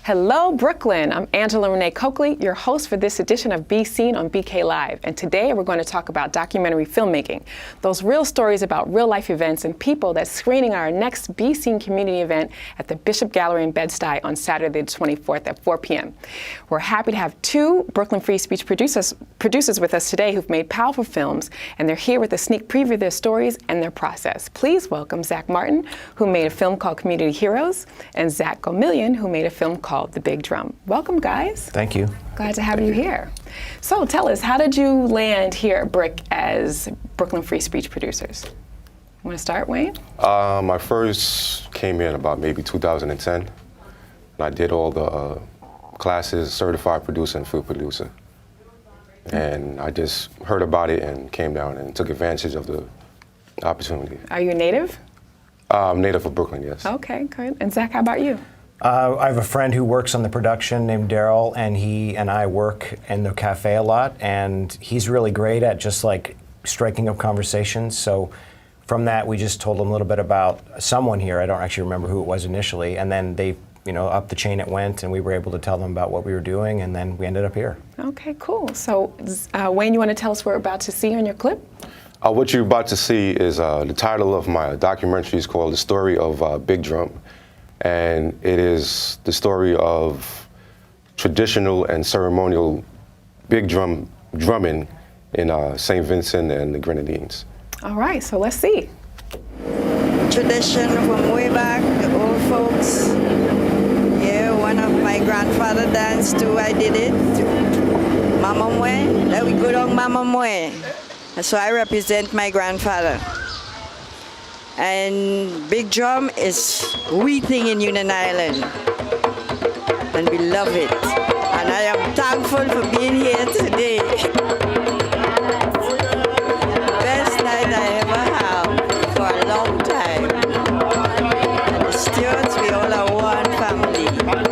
Hello, Brooklyn. I'm Angela Renee Coakley, your host for this edition of Be Seen on BK Live. And today we're going to talk about documentary filmmaking, those real stories about real life events and people that's screening our next Be Seen community event at the Bishop Gallery in Bed-Stuy on Saturday the 24th at 4 p.m. We're happy to have two Brooklyn Free Speech producers with us today who've made powerful films, and they're here with a sneak preview of their stories and their process. Please welcome Zach Martin, who made a film called Community Heroes, and Zach Gomillion, who made a film called The Big Drum. Welcome, guys. Thank you. Glad to have you here. So tell us, how did you land here at BRIC as Brooklyn Free Speech producers? Want to start, Wayne? I first came in about maybe 2010, and I did all the classes, certified producer and field producer. And I just heard about it and came down and took advantage of the opportunity. Are you a native? I'm native of Brooklyn, yes. Okay, good. And Zach, how about you? I have a friend who works on the production named Daryl, and he and I work in the cafe a lot, and he's really great at just like striking up conversations. So from that, we just told him a little bit about someone here. I don't actually remember who it was initially, and then they, up the chain it went, and we were able to tell them about what we were doing, and then we ended up here. Okay, cool. So Wayne, you want to tell us what we're about to see on your clip? What you're about to see is the title of my documentary is called The Story of Big Drum. And it is the story of traditional and ceremonial big drumming in St. Vincent and the Grenadines. All right, so let's see. Tradition from way back, the old folks. Yeah, one of my grandfather danced too, I did it. Mama Mwe, let we go down Mama Mwe. So I represent my grandfather. And big drum is we thing in Union Island, and we love it. And I am thankful for being here today. Best night I ever had for a long time. And the Stewarts, we all are one family. I'm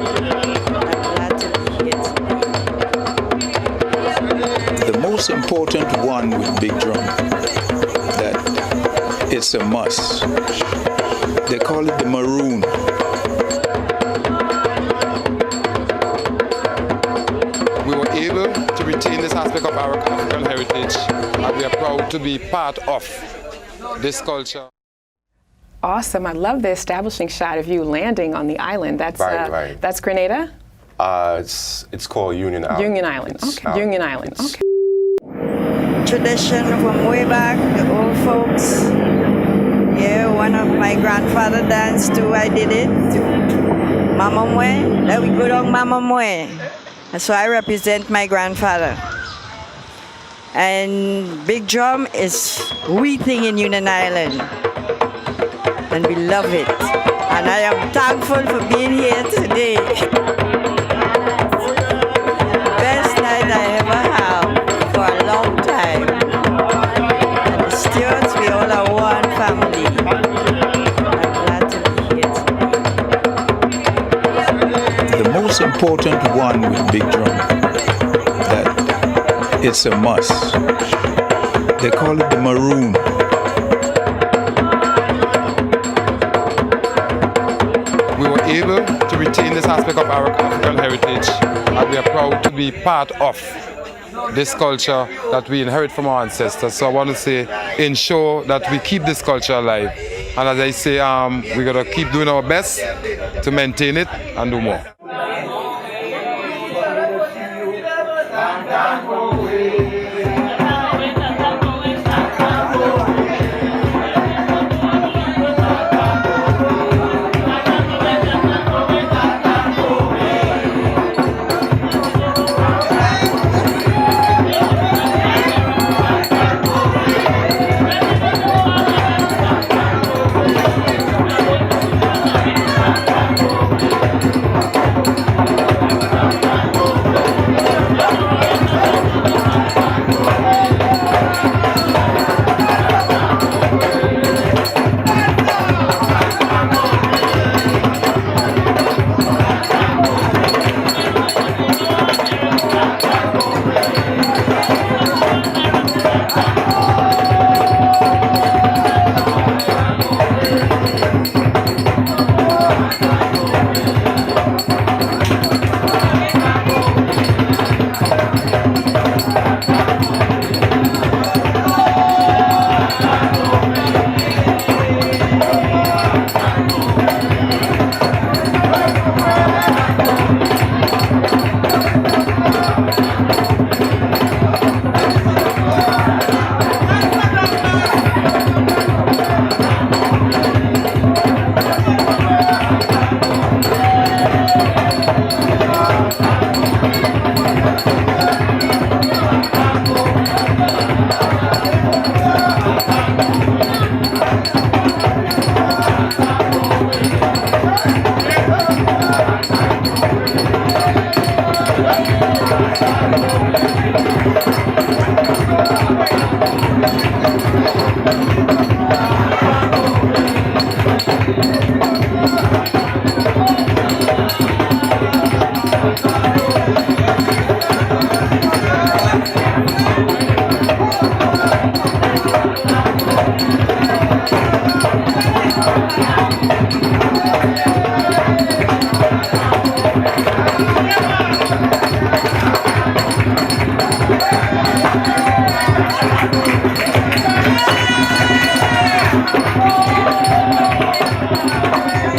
glad to be here today. The most important one with big drum, that it's a must. They call it the maroon. We were able to retain this aspect of our African heritage, and we are proud to be part of this culture. Awesome. I love the establishing shot of you landing on the island. That's Right. That's Grenada? It's called Union Island. Union Island. Okay. Union Island. Okay. Tradition from way back, the old folks. Yeah, one of my grandfather danced too, I did it. Mama Mwe, let we go down Mama Mwe. So I represent my grandfather. And big drum is we thing in Union Island. And we love it. And I am thankful for being here today. Best night I ever had for a long time. And the Stewarts, we all are one family. I'm glad to be here today. The most important one with big drum, that it's a must. They call it the maroon. We were able to retain this aspect of our African heritage, and we are proud to be part of this culture that we inherit from our ancestors. So I want to say, ensure that we keep this culture alive. And as I say, we're going to keep doing our best to maintain it and do more.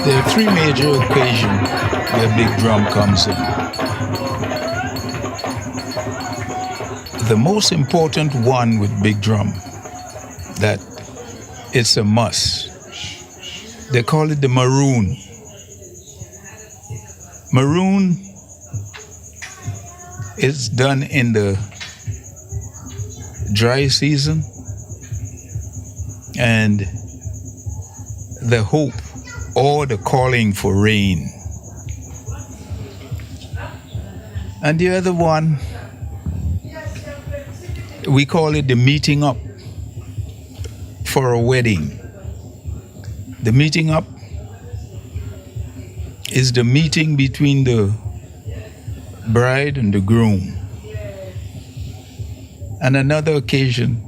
There are three major occasions where big drum comes in. The most important one with big drum, that it's a must. They call it the maroon. Maroon is done in the dry season, and the hope or the calling for rain. And the other one, we call it the meeting up for a wedding. The meeting up is the meeting between the bride and the groom. And another occasion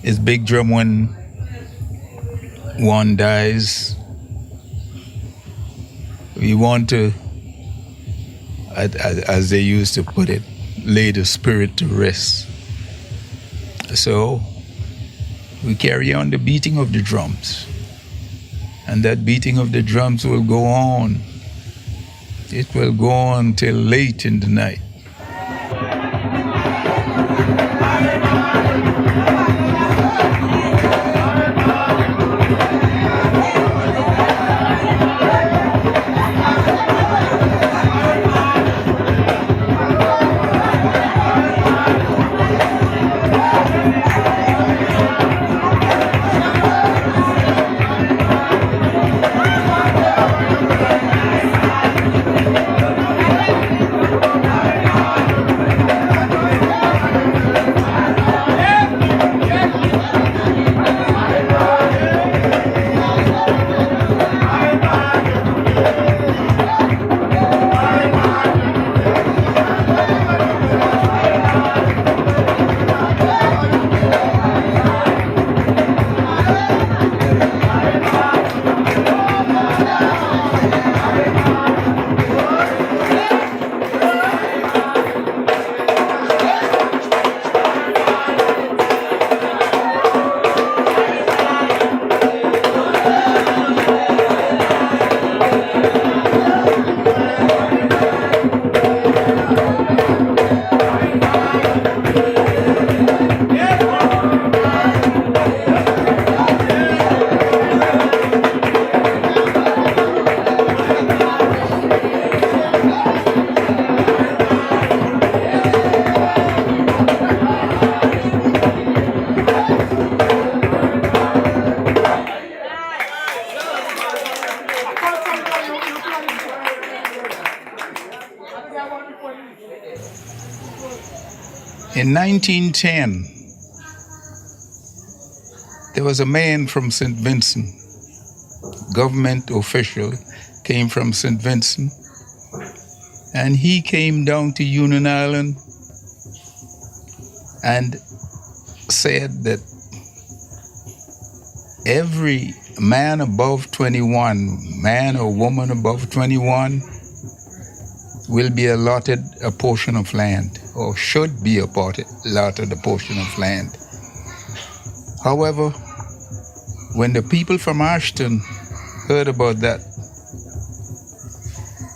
is big drum when one dies. We want to, as they used to put it, lay the spirit to rest. So we carry on the beating of the drums. And that beating of the drums will go on. It will go on till late in the night. In 1910, there was a man from St. Vincent, government official, came from St. Vincent, and he came down to Union Island and said that every man above 21, man or woman above 21, will be allotted a portion of land, or should be allotted a portion of land. However, when the people from Ashton heard about that,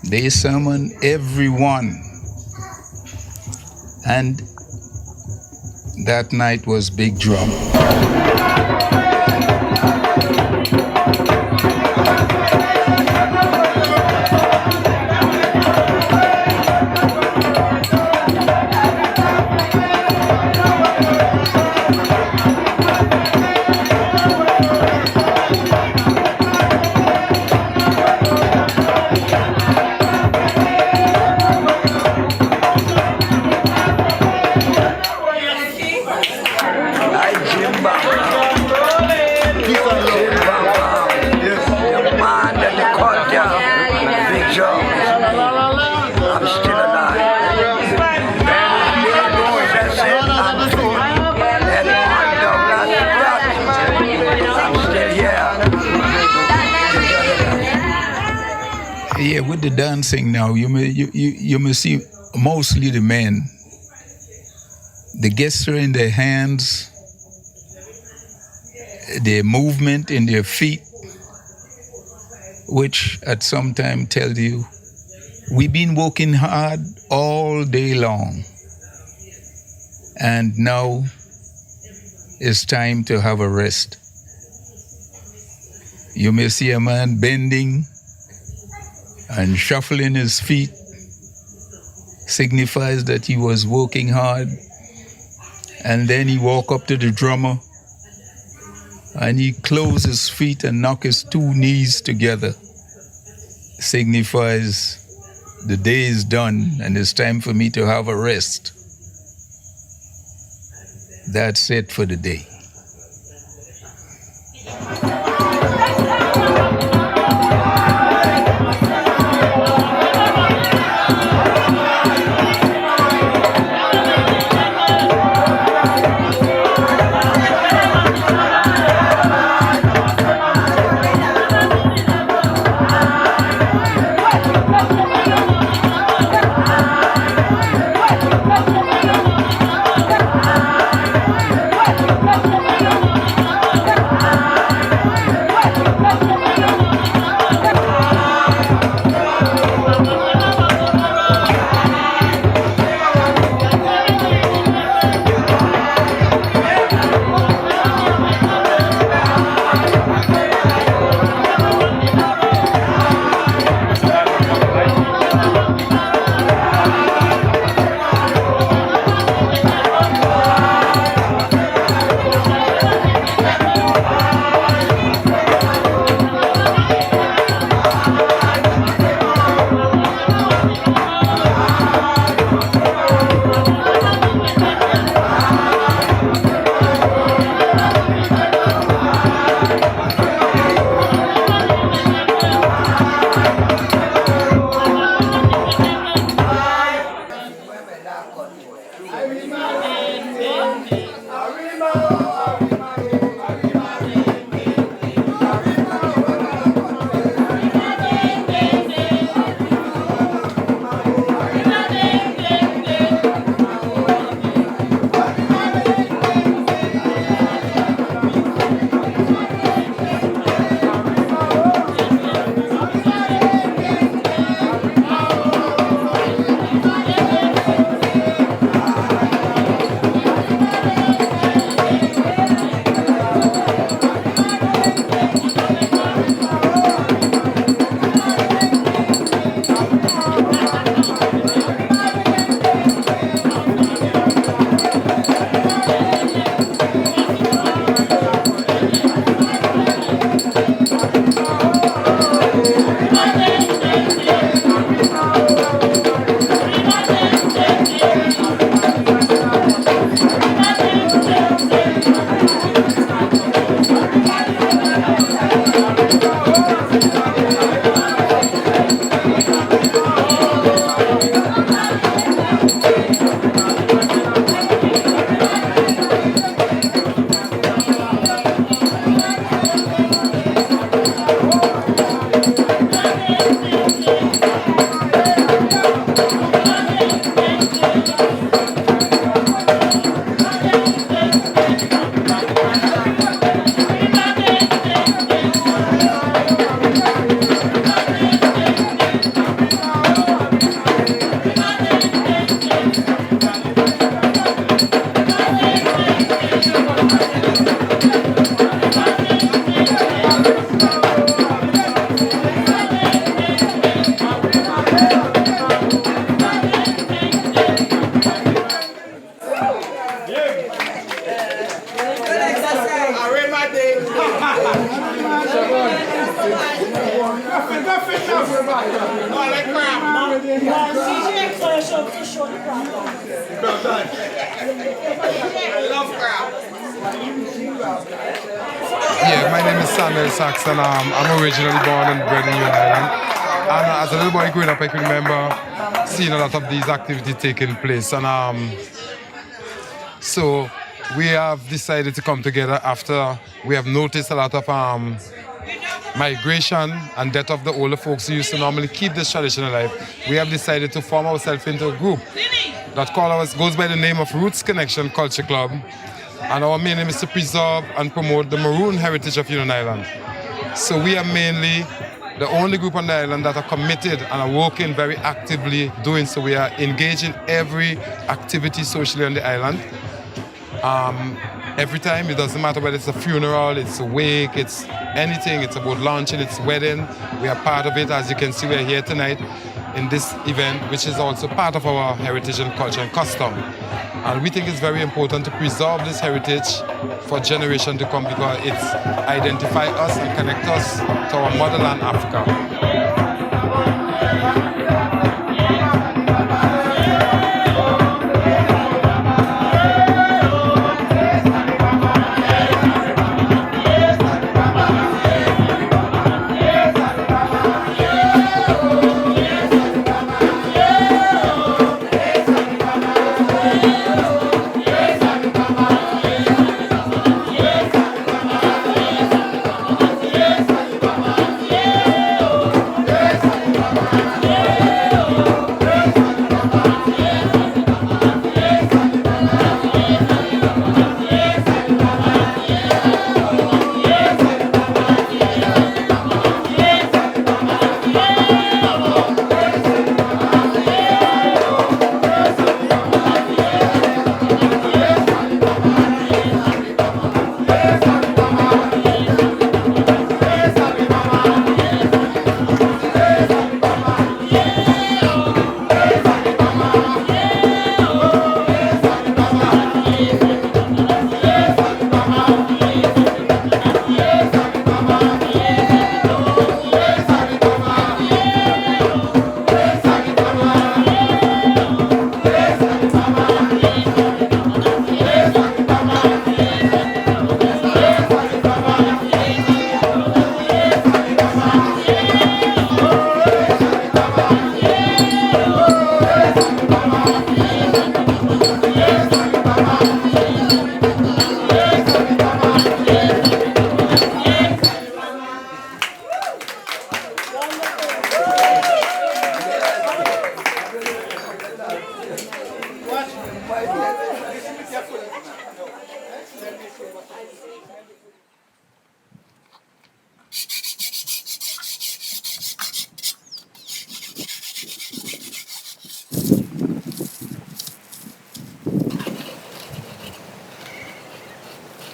they summoned everyone, and that night was Big Drum. job. I'm still alive. That's it. I'm through. That one dog I'm still here. Yeah, with the dancing now, you may see mostly the men. The gesture in their hands, their movement in their feet, which at some time tell you, we've been working hard all day long, and now it's time to have a rest. You may see a man bending and shuffling his feet, signifies that he was working hard, and then he walk up to the drummer and he close his feet and knock his two knees together, signifies the day is done and it's time for me to have a rest. That's it for the day. Yeah, my name is Samuel Saxon. I'm originally born and bred in Rhode Island. as a little boy growing up, I can remember seeing a lot of these activities taking place. And so we have decided to come together after we have noticed a lot of migration and death of the older folks who used to normally keep this tradition alive. We have decided to form ourselves into a group that goes by the name of Roots Connection Culture Club. And our main aim is to preserve and promote the maroon heritage of Union Island. So we are mainly the only group on the island that are committed and are working very actively doing so. We are engaged in every activity socially on the island. Every time, it doesn't matter whether it's a funeral, it's a wake, it's anything, it's about launching, it's wedding. We are part of it. As you can see, we're here tonight in this event, which is also part of our heritage and culture and custom. And we think it's very important to preserve this heritage for generations to come because it identifies us and connects us to our motherland, Africa.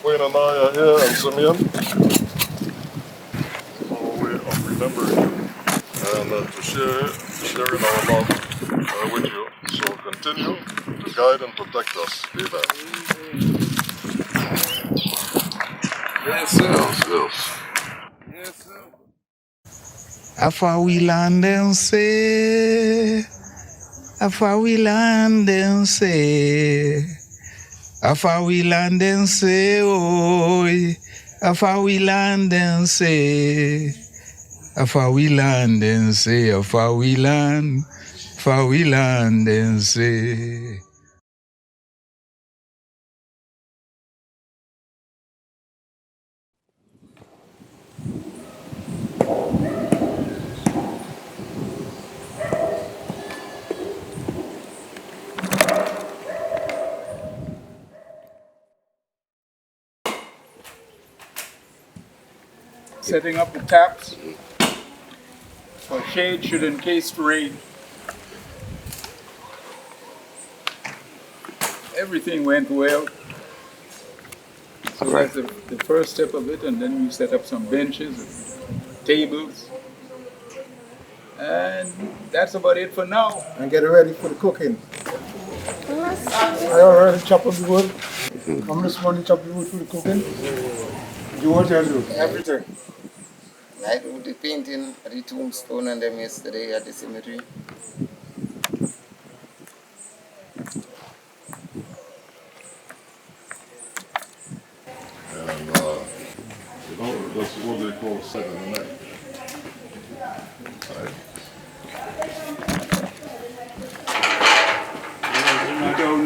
Wayne and I are here and Simeon. Our way of remembering you and to sharing our love with you. So continue to guide and protect us. Amen. Yes, sir. Yes, sir. Afa we land and say, Afa we land and say, Afa we land and say, oh, Afa we land and say, Afa we land and say, Afa we land and say. Setting up the taps for shade should encase the rain. Everything went well. So that's the first step of it, and then we set up some benches and tables. And that's about it for now. And get ready for the cooking. I already chopped the wood. Come this morning, chop the wood for the cooking. Do what you do? Everything. I do the painting at the tombstone and them yesterday at the cemetery. And that's what they call setting the night. Right?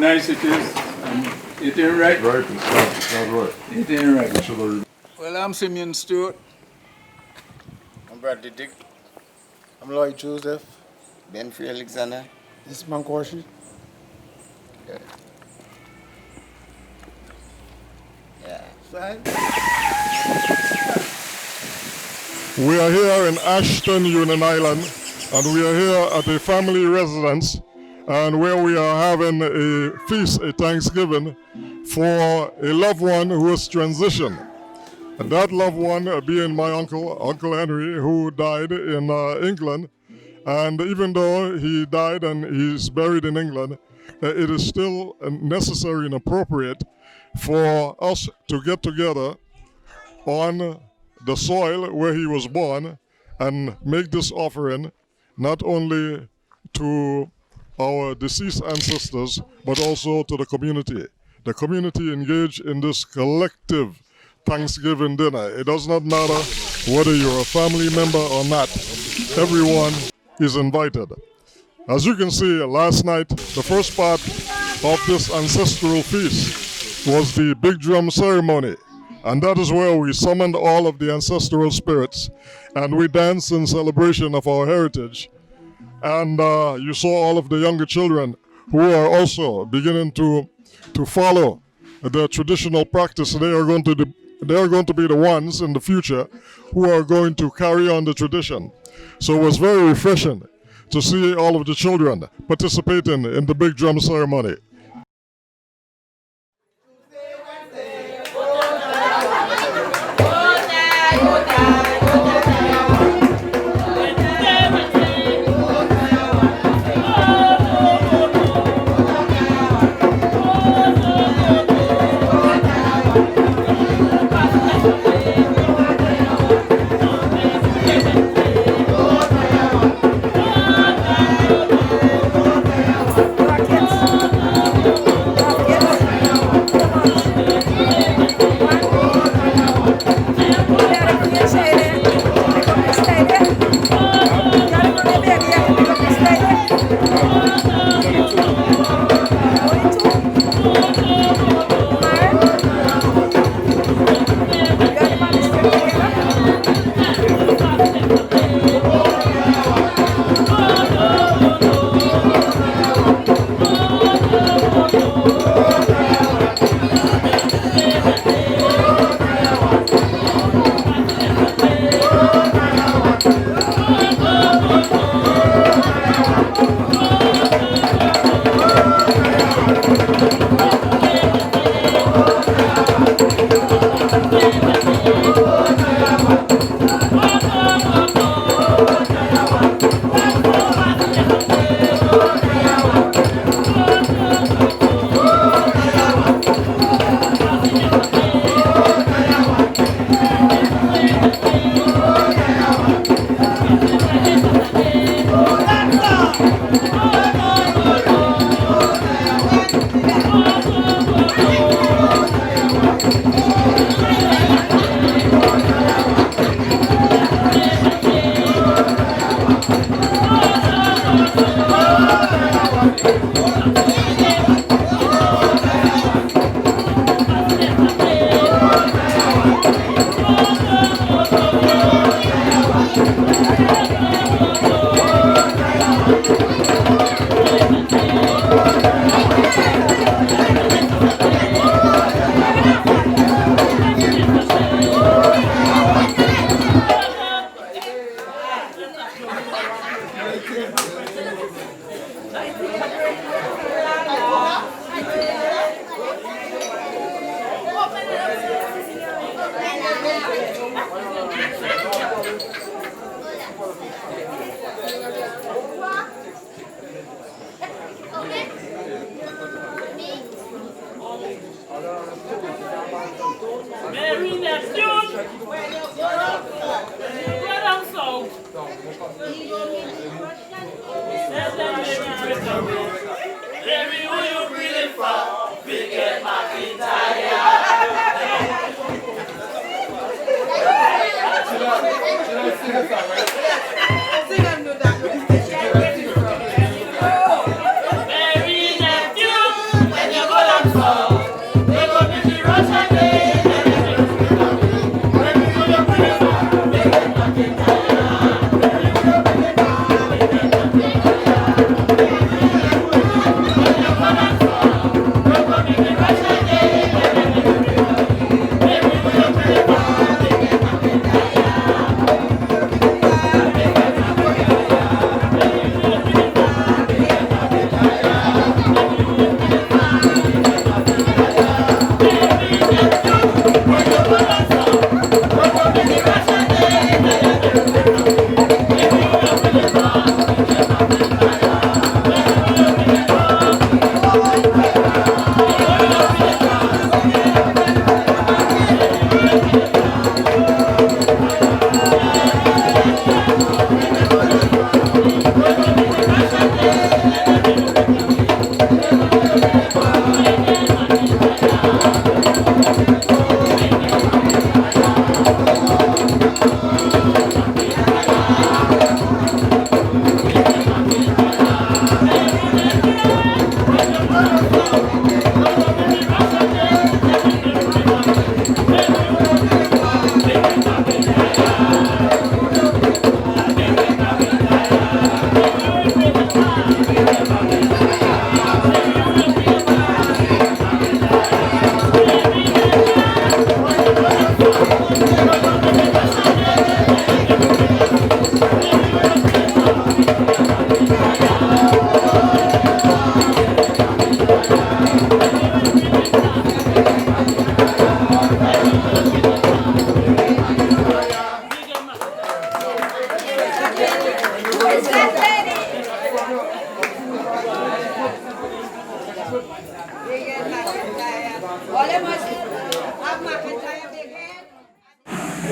nice it is. And it ain't right. Right, it's not right. It ain't right. We should have. Well, I'm Simeon Stewart. I'm Bradley Dick. I'm Lloyd Joseph. Ben Free Alexander. This is Mankoshi. Good. Yeah. We are here in Ashton, Union Island, and we are here at a family residence, and where we are having a feast, a Thanksgiving, for a loved one who has transitioned. And that loved one being my uncle, Uncle Henry, who died in England. And even though he died and he's buried in England, it is still necessary and appropriate for us to get together on the soil where he was born and make this offering not only to our deceased ancestors, but also to the community. The community engaged in this collective Thanksgiving dinner. It does not matter whether you're a family member or not. Everyone is invited. As you can see, last night, the first part of this ancestral feast was the big drum ceremony. And that is where we summoned all of the ancestral spirits and we danced in celebration of our heritage. And you saw all of the younger children who are also beginning to follow the traditional practice. They are going to be the ones in the future who are going to carry on the tradition. So it was very refreshing to see all of the children participating in the big drum ceremony.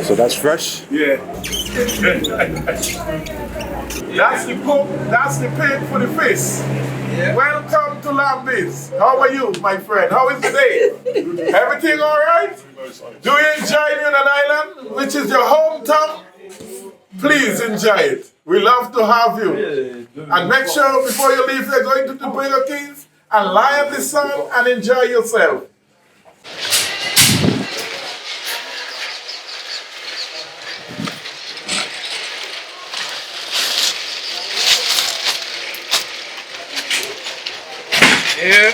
So that's fresh? Yeah. That's the cook, that's the pig for the fish. Yeah. Welcome to Lambi's. How are you, my friend? How is the day? Everything all right? Do you enjoy Union Island, which is your hometown? Please enjoy it. We love to have you. And make sure before you leave, you're going to the Burger Kings and lie in the sun and enjoy yourself. Yeah.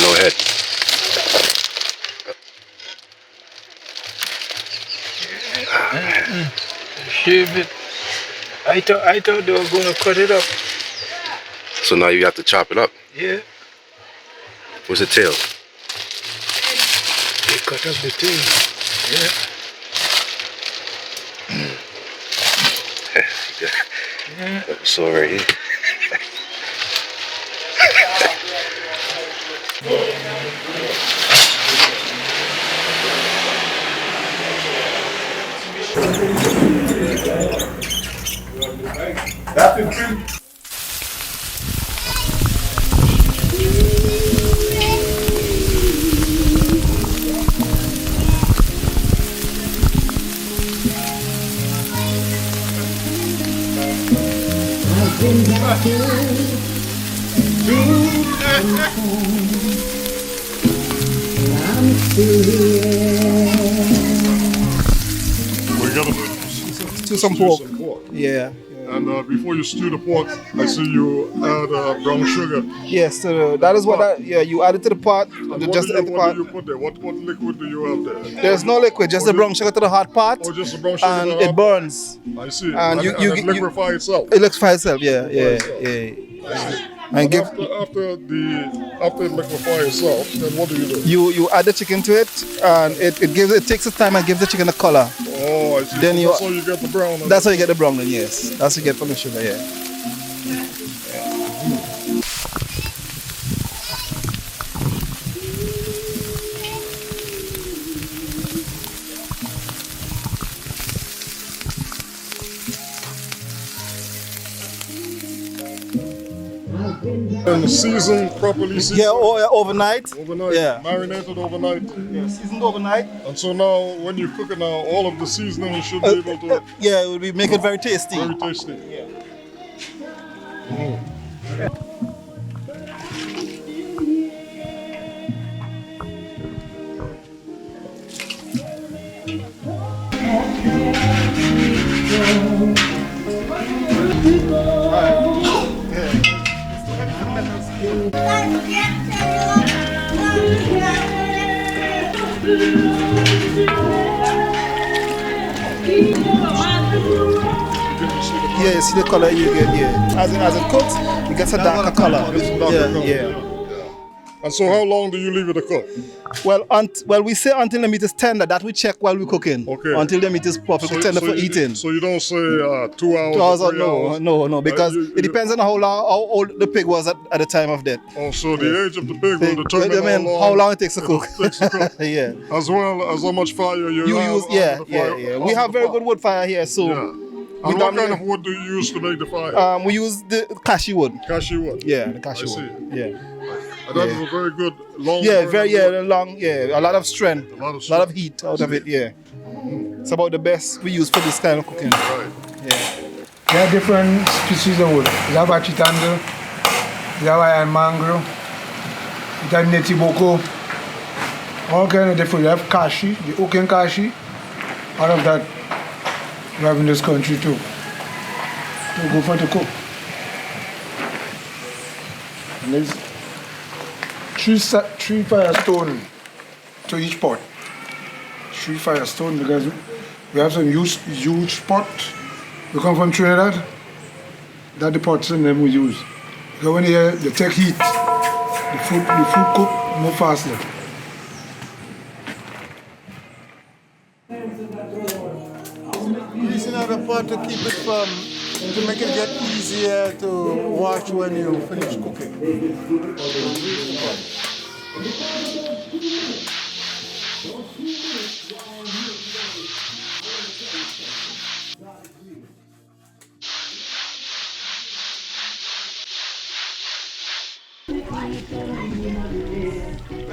No head. Shave it. I thought they were going to cut it up. So now you have to chop it up. Yeah. What's the tail? They cut up the tail. Yeah. Yeah. So right here. That is good. We're gonna stew some pork. Yeah. And before you stew the pork, I see you add brown sugar. Yes, that is what you add it to the pot. Just the empty pot. What do you put there? What liquid do you have there? There's no liquid, just the brown sugar to the hot pot. Oh, just the brown sugar. And it burns. I see. And it liquefies itself. It liquefies itself, yeah. And give after it liquefies itself, then what do you do? You add the chicken to it, and it takes its time and gives the chicken a color. Oh, I see. Then that's how you get the brown. That's how you get the brown, yes. That's how you get from the sugar, yeah. And seasoned properly. Yeah, overnight. Overnight. Yeah. Marinated overnight. Yeah, seasoned overnight. And so now, when you cook it now, all of the seasoning you should be able to. Yeah, it will make it very tasty. Very tasty. Yeah. Yeah, you see the color you get, yeah. As it cooks, it gets a darker color. Yeah. And so how long do you leave it to cook? Well, we say until the meat is tender. That we check while we're cooking. Okay. Until the meat is perfectly tender for eating. So you don't say 2 hours, 3 hours? No, because it depends on how old the pig was at the time of death. Oh, so the age of the pig will determine how long it takes to cook. Yeah. As well as how much fire you use. Yeah. We have very good wood fire here, so. Yeah. And what kind of wood do you use to make the fire? We use the cashew wood. Cashew wood? Yeah, the cashew wood. Yeah. I And that is a very good long. Yeah, a lot of strength, A lot of a lot of heat out of it. Yeah, it's about the best we use for this kind of cooking. Right. Yeah. There are different species of wood. We have achitando, we have iron mangrove, we have netiboko, all kind of different. We have kashi, the oaken kashi. All of that we have in this country too. To go for the cook. And there's three firestone to each pot. 3 firestone because we have some huge pot. We come from Trinidad. That's the pots in them we use. So when they take heat, the food cook more faster. Use another pot to keep it to make it get easier to wash when you finish cooking.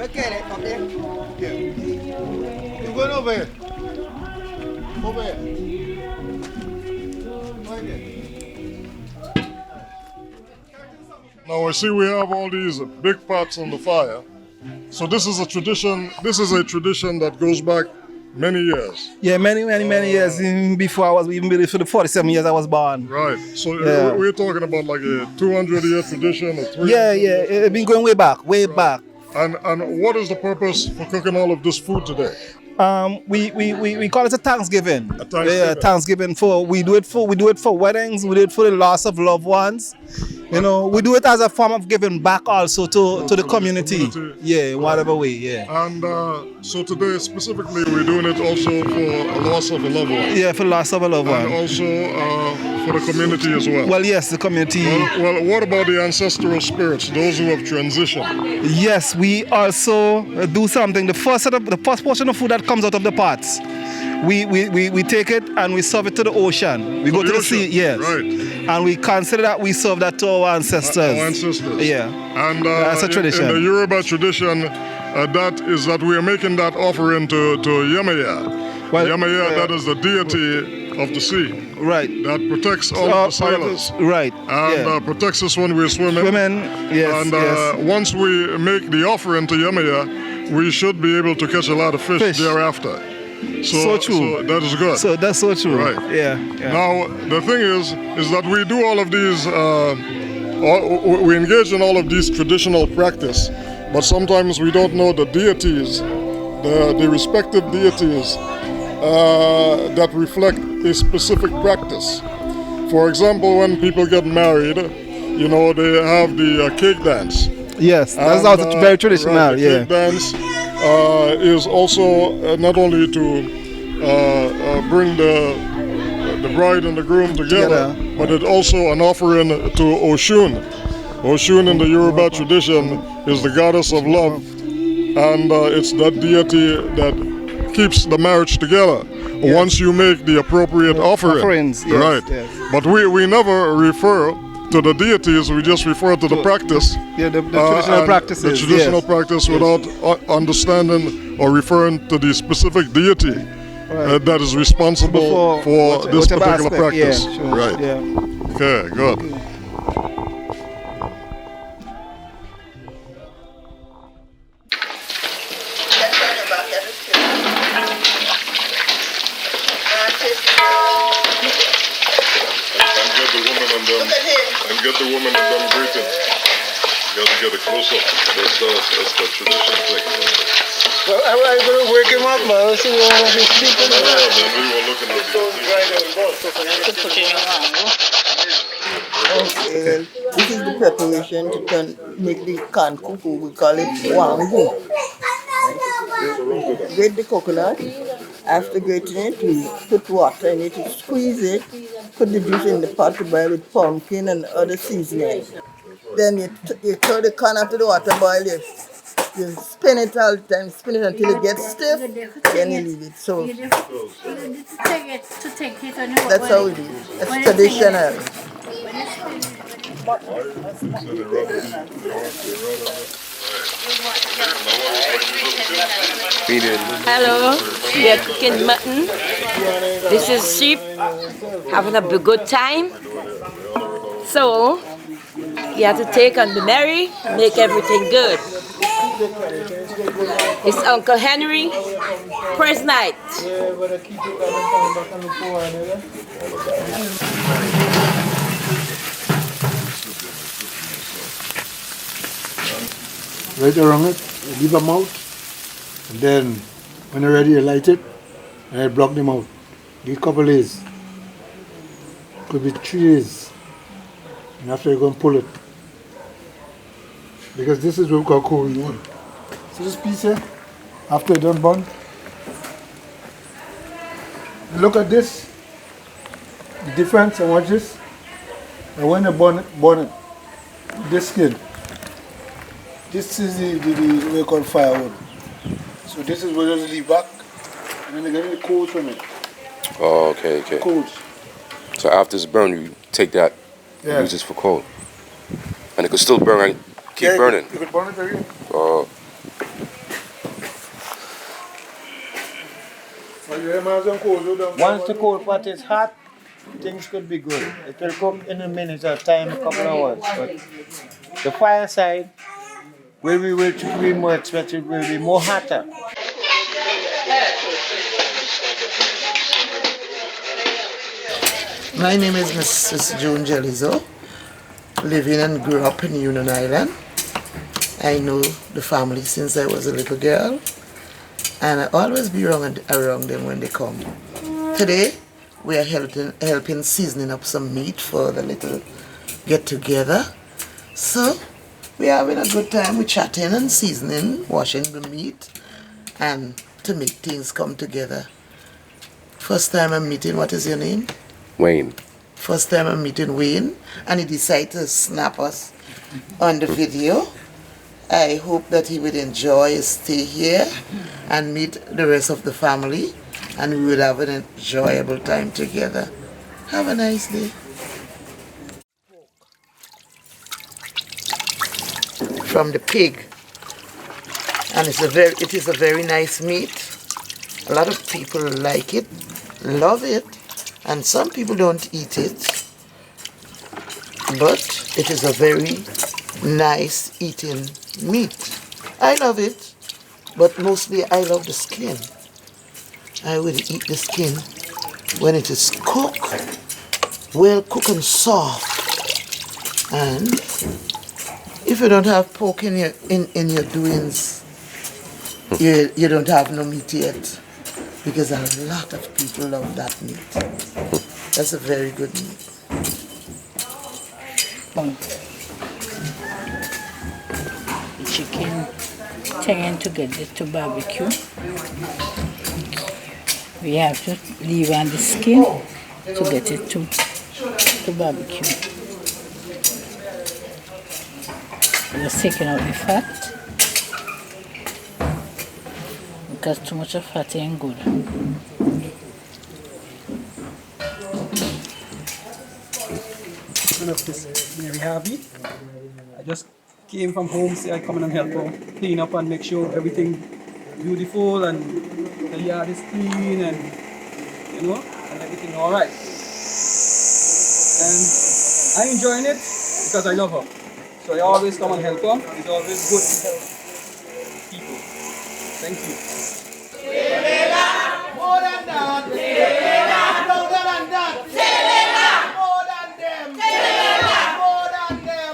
Okay, okay. Yeah. You going over here? Over here. Right there. Now I see we have all these big pots on the fire. So this is a tradition. This is a tradition that goes back many years. Yeah, many years. Even before for the 47 years I was born. Right. So Yeah. we're talking about like a 200-year tradition or 300. Yeah. It's been going way back. And what is the purpose for cooking all of this food today? We call it a Thanksgiving. A Thanksgiving. Yeah, Thanksgiving we do it for weddings, we do it for the loss of loved ones. You know, we do it as a form of giving back also to the community. Yeah, in whatever way, yeah. And so today specifically we're doing it also for a loss of a loved one. Yeah, for loss of a loved one. And also for the community as well. Well, yes, the community. Well, what about the ancestral spirits, those who have transitioned? Yes, we also do something. The first portion of food that comes out of the pots, we take it and we serve it to the ocean. We go to the sea, yes. Right. And we consider that we serve that to our ancestors. Our ancestors. Yeah. And that's a tradition. In the Yoruba tradition, that we are making that offering to Yamaya. Well, Yamaya, that is the deity of the sea. Right. That protects all of the sailors. Right. And protects us when we're swimming. Yes. And once we make the offering to Yamaya, we should be able to catch a lot of fish. Thereafter. So true. So that is good. So that's so true. Right. Yeah. Now the thing is that we do all of these. We engage in all of these traditional practice, but sometimes we don't know the deities, the respective deities that reflect a specific practice. For example, when people get married, you know, they have the cake dance. Yes, that's also very traditional. Right, the yeah. cake dance is also not only to bring the bride and the groom together, but it's also an offering to Oshun. Oshun in the Yoruba tradition is the goddess of love, and it's that deity that keeps the marriage together. Yes. Once you make the appropriate offerings, yes, right? Yes. But we never refer to the deities, we just refer to the practice. Yeah, the traditional practices. The traditional practice without understanding or referring to the specific deity that is responsible for this particular practice. Yeah, sure. Right. Yeah. Okay, good. Get the woman and them greeting. You gotta get a close up. That's the tradition thing. Well, I'm going to wake him up, man. See what he's sleeping. Then we were looking at Okay, this is the preparation to make the canned cuckoo. We call it WANGU. Grate the coconut. After grating it, we put water in it, squeeze it, put the juice in the pot to boil with pumpkin and other seasonings. Then you throw the can after the water boil, you spin it all the time, spin it until it gets stiff, then you leave it. So that's how we do it. It's traditional. Hello, we are cooking mutton. This is sheep, having a good time. So, you have to take and be merry, make everything good. It's Uncle Henry, first night. Right around it, leave them out, and then when you're ready, you light it, and I block them out. Give a couple days. Could be 3 days. And after you're going to pull it. Because this is what we call cool one. See this piece here? After it's done burn. Look at this. The difference, and watch this. And when you burn it, this skin. This is the what we call firewood. So this is what you just leave back, and then you get the coals from it. Oh, okay. Coals. So after it's burned, you take that and use this for coal. And it could still burn and keep burning. You could burn it again. Oh. Once the coal pot is hot, things could be good. It will cook in a minute or time, a couple hours. But the fireside, where we will be more expensive, will be more hotter. My name is Mrs. June Jelizo, living and grew up in Union Island. I know the family since I was a little girl, and I always be around them when they come. Today, we are helping seasoning up some meat for the little get-together. So, we're having a good time. We're chatting and seasoning, washing the meat, and to make things come together. First time I'm meeting, what is your name? Wayne. First time I'm meeting Wayne, and he decided to snap us on the video. I hope that he would enjoy his stay here and meet the rest of the family, and we will have an enjoyable time together. Have a nice day. From the pig, and it is a very nice meat. A lot of people like it, love it, and some people don't eat it, but it is a very nice eating meat. I love it, but mostly I love the skin. I will eat the skin when it is cooked, well cooked and soft. And if you don't have pork in your doings, you don't have no meat yet, because a lot of people love that meat. That's a very good meat. The chicken turning to get it to barbecue. We have to leave on the skin to get it to barbecue. Just taking out the fat, because too much of fat ain't good. Mary Harvey. I just came from home, so I come in and help her clean up and make sure everything beautiful and the yard is clean and and everything all right. And I'm enjoying it because I love her. So I always come and help her. It's always good to help people. Thank you. More than that. Louder than that. More than them. More than them.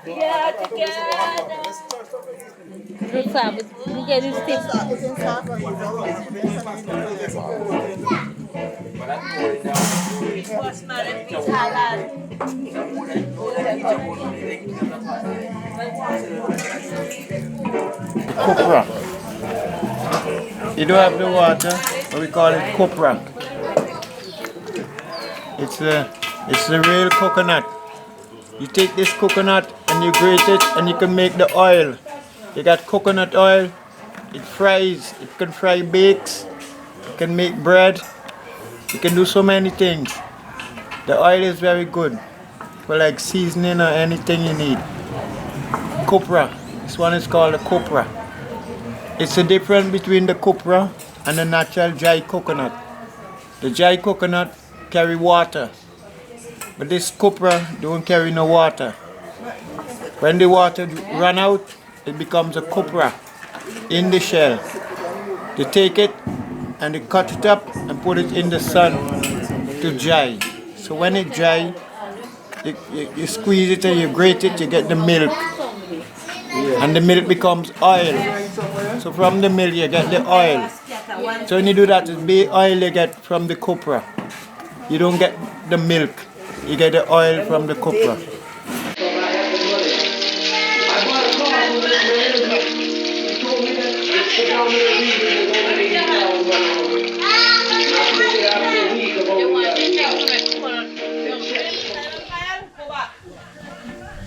Yeah, together. Good fun. We get this thing. Copra. You don't have the water, but we call it copra. It's the real coconut. You take this coconut and you grate it and you can make the oil. You got coconut oil, it fries, it can fry bakes, it can make bread, you can do so many things. The oil is very good for like seasoning or anything you need. Copra, this one is called a copra. It's the difference between the copra and the natural dry coconut. The dry coconut carry water, but this copra don't carry no water. When the water run out, it becomes a copra in the shell. They take it and they cut it up and put it in the sun to dry. So when it dry, you squeeze it and you grate it, you get the milk. And the milk becomes oil. So from the milk you get the oil. So when you do that, it's the oil you get from the copra. You don't get the milk, you get the oil from the copra.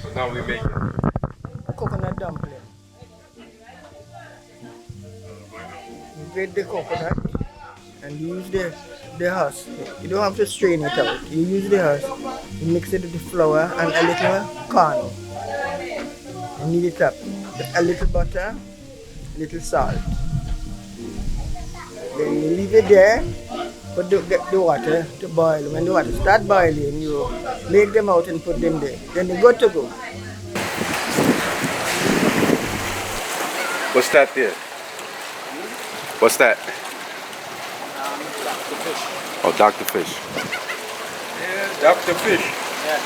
So now we make coconut dumpling. You grate the coconut and use the husk. You don't have to strain it out. You use the husk, you mix it with the flour and a little corn. You knead it up. A little butter, a little salt. Then you leave it there, put the water to boil. When the water starts boiling, you make them out and put them there. Then they're good to go. What's that there? What's that? Dr. Fish. Oh, Dr. Fish. Yeah, Dr. Fish. Yeah.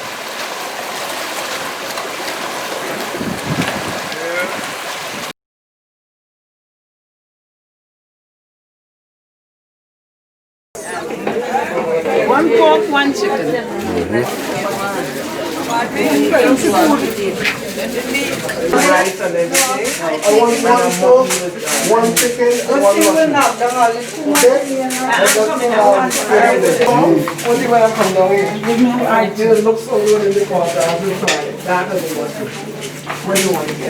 One pork, one chicken. Rice and everything. I want one pork, one chicken, and one mutton. Only when I come down here. I just look so good in the water. I will try it. That doesn't work. What do you want to get?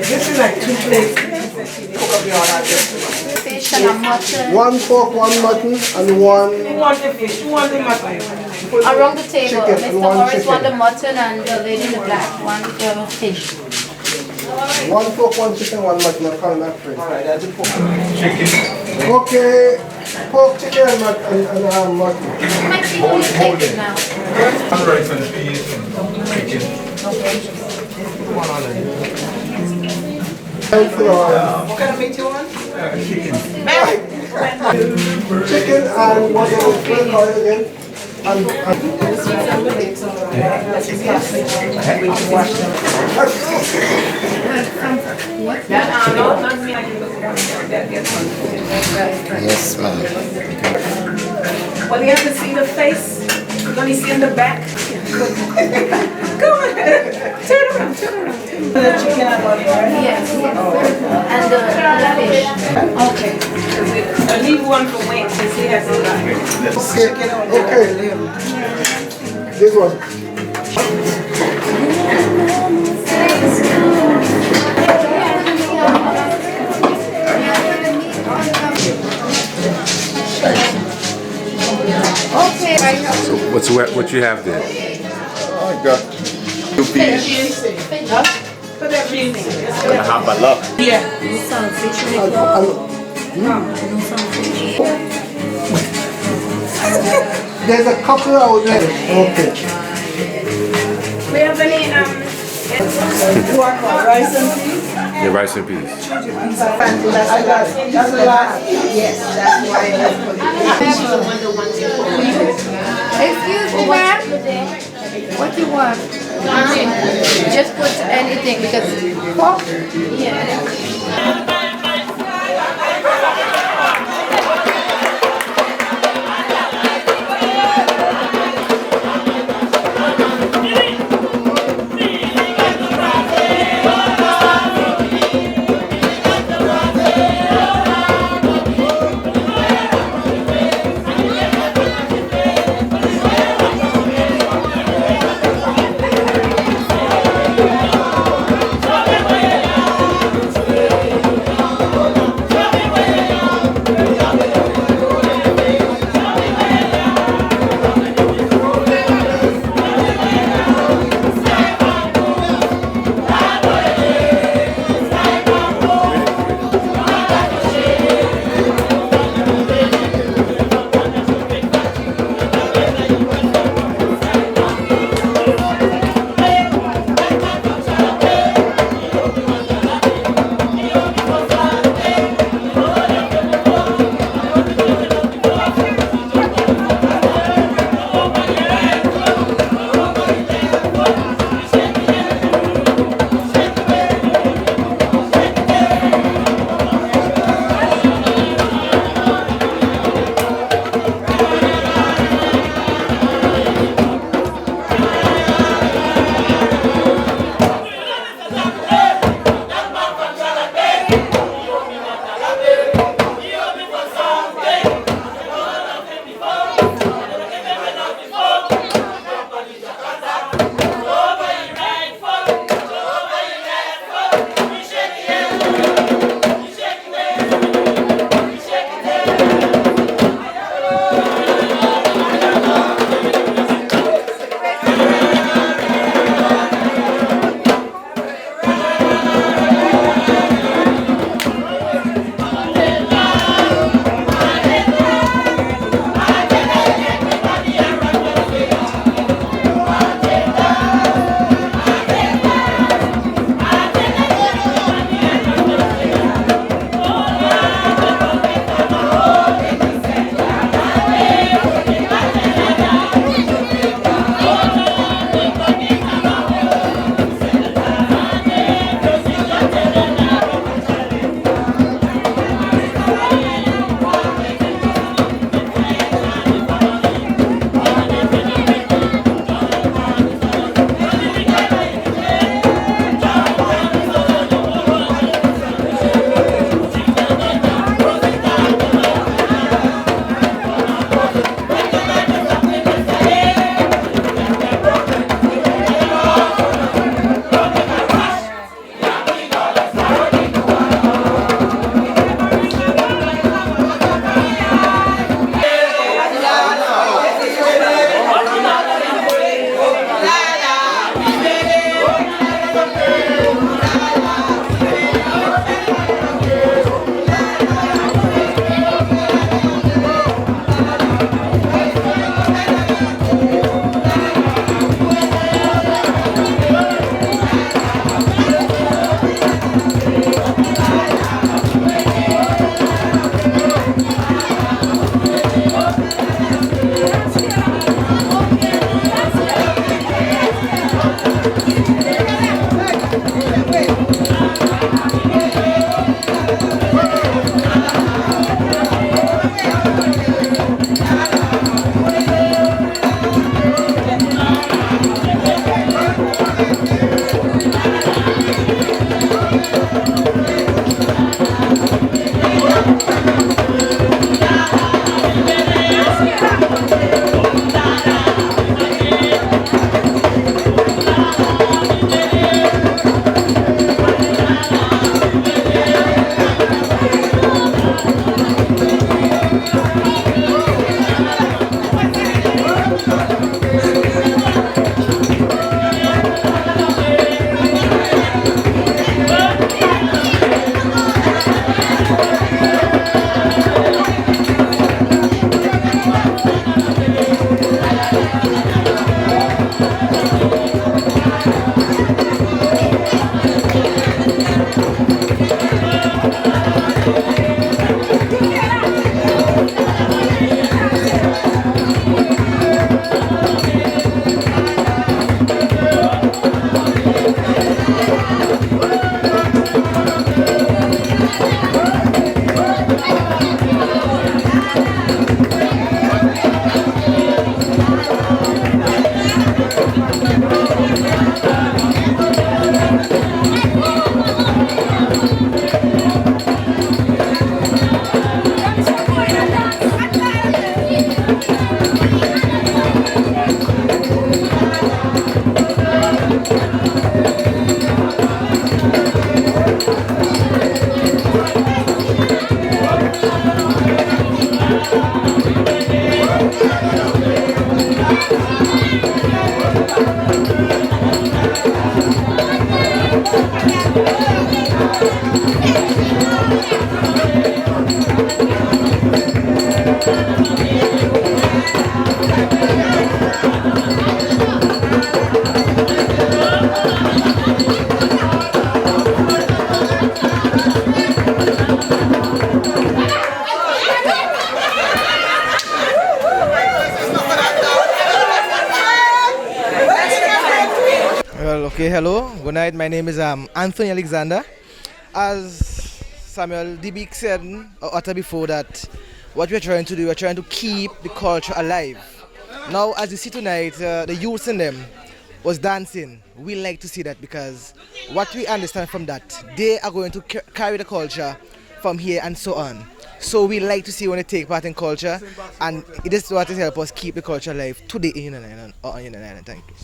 This is like 2 plates. Cook up your other fish and a mutton. One pork, one mutton, and one. Who wants the fish? Who wants the mutton? Around the table, Chicken, Mr. Morris want the mutton and the lady in the black want the fish. One pork, one chicken, one mutton. I'm calling that free. Alright, that's the pork. Chicken. Okay. Pork, chicken, and mutton. My chicken is taken now. rice and peas and chicken. What kind of meat you want? Chicken. Chicken and what else? What call it again? Yes, ma'am. Well, you have to see the face. Let me see in the back. Go ahead. Turn around, turn around. The chicken and onion, right? Yes. And the fish. Okay. I leave one for Wayne since he has a lot. Okay. Okay. This one. Okay. So what you have there? I got 2 peas. Put everything. And a half a luck. Yeah. There's a couple out there. Okay. We have any Rice and peas? Yeah, rice and peas. That's the last. Yes, that's why Excuse me, ma'am. What you want? Just put anything because pork. Yeah. Well, okay, hello, good night. My name is Anthony Alexander. As Samuel DB said or uttered before, that what we're trying to do, we're trying to keep the culture alive. Now, as you see tonight, the youths in them was dancing. We like to see that because what we understand from that, they are going to carry the culture from here and so on. So we like to see when they take part in culture, and it is what will help us keep the culture alive today in Union Island or on Union Island. Thank you.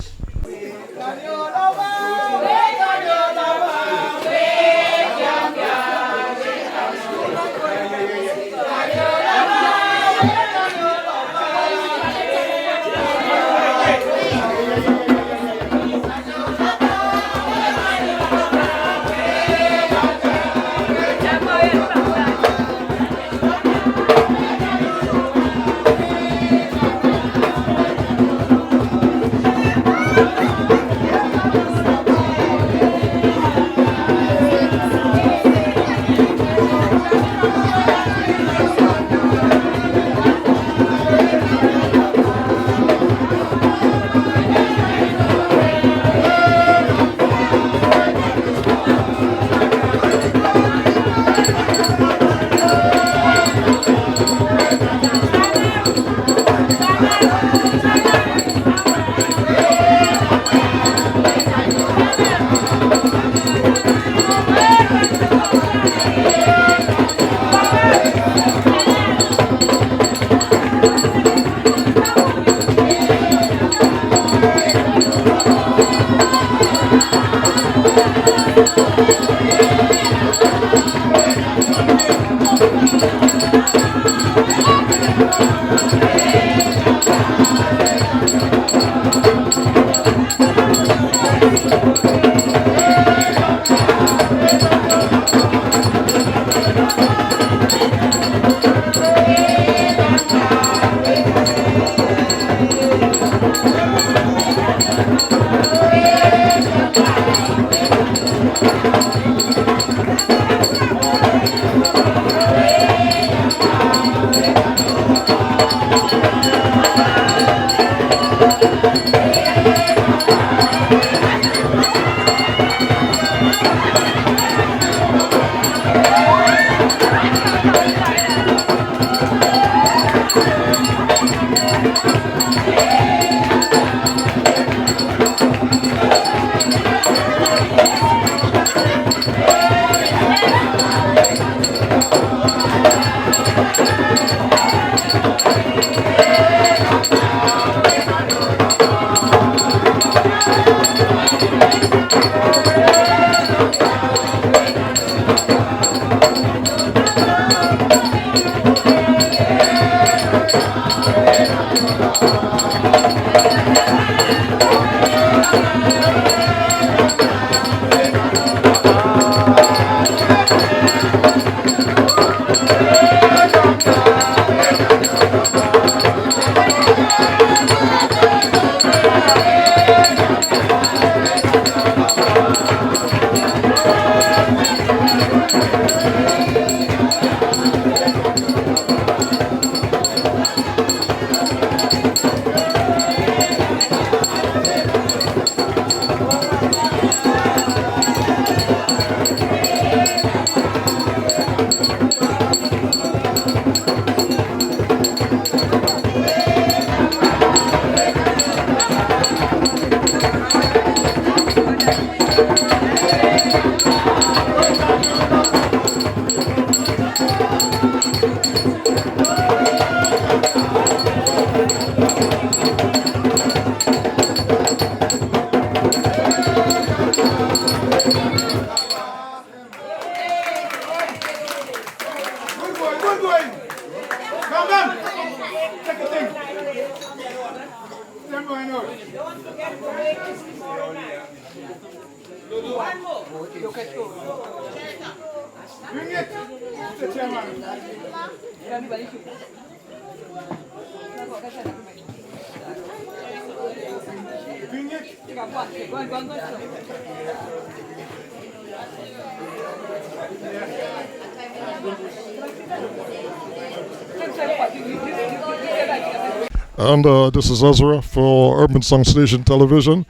And this is Ezra for Urban Song Station Television.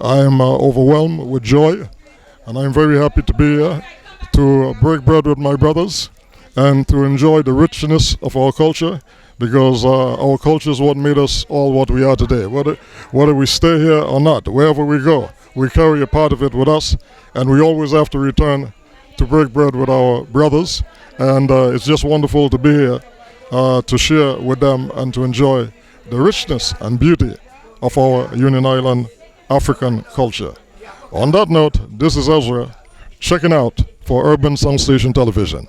I am overwhelmed with joy, and I'm very happy to be here to break bread with my brothers and to enjoy the richness of our culture, because our culture is what made us all what we are today. Whether we stay here or not, wherever we go, we carry a part of it with us, and we always have to return to break bread with our brothers. And it's just wonderful to be here to share with them and to enjoy the richness and beauty of our Union Island African culture. On that note, this is Ezra checking out for Urban Sound Station Television.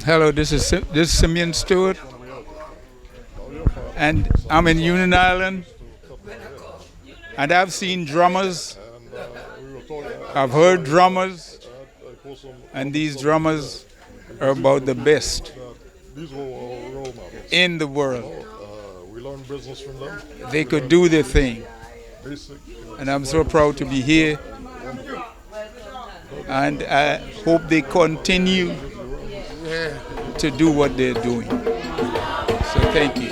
Hello, this is Simeon Stewart, and I'm in Union Island, and I've seen drummers, I've heard drummers, and these drummers are about the best in the world. We learn business from them. They could do their thing, and I'm so proud to be here, and I hope they continue to do what they're doing. So thank you.